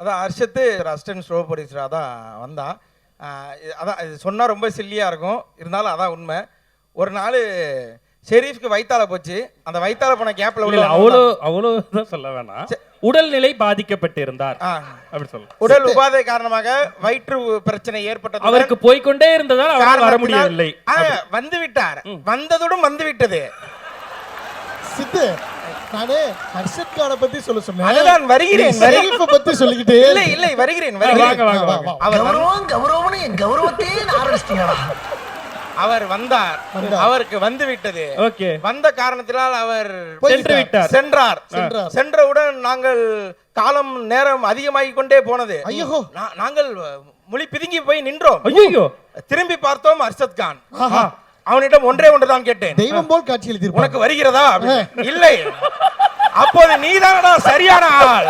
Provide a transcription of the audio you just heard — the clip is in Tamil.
அதான் அர்ஷத்து அசிஸ்டன்ட் ஸ்டோர் ப்ரொடியூசராக தான் வந்தான். அதான் இது சொன்னால் ரொம்ப சில்லியாக இருக்கும், இருந்தாலும் அதான் உண்மை. ஒரு நாள் ஷெரீஃப்க்கு வயித்தால போச்சு. அந்த வயித்தால போன கேப்ல உள்ள அவ்வளோ தான் சொல்ல வேணாம், உடல்நிலை பாதிக்கப்பட்டிருந்தார் அப்படி சொல்ல. உடல் உபாதை காரணமாக வயிற்று பிரச்சனை ஏற்பட்டது. அவருக்கு போய்கொண்டே இருந்ததால் அவரால் வர முடியவில்லை. வந்து விட்டார், வந்ததுடன் வந்து விட்டது. சித்து, நானே ஹர்ஷத் கானை பத்தி சொல்ல சொன்னேன். அதுதான் வருகிறேன். ஷெரீஃபை பத்தி சொல்லிக்கிட்டே இல்லை வருகிறேன். கௌரவம்னு என் கௌரவத்தையே ஆரம்பிச்சிட்டீங்களா? அவர் வந்தார், அவருக்கு வந்து விட்டது. வந்த காரணத்தினால் அவர் சென்றார். சென்றவுடன் நாங்கள் காலம் நேரம் அதிகமாகிக் கொண்டே போனது. ஐயோ, நாங்கள் மொழி பிதுங்கி போய் நின்றோம். திரும்பி பார்த்தோம் அர்ஷத் கான். அவனிடம் ஒன்றுதான் கேட்டேன், தெய்வம் போல் காட்சி எழுதி உனக்கு வருகிறதா? இல்லை. அப்போது நீதானடா சரியான ஆள்.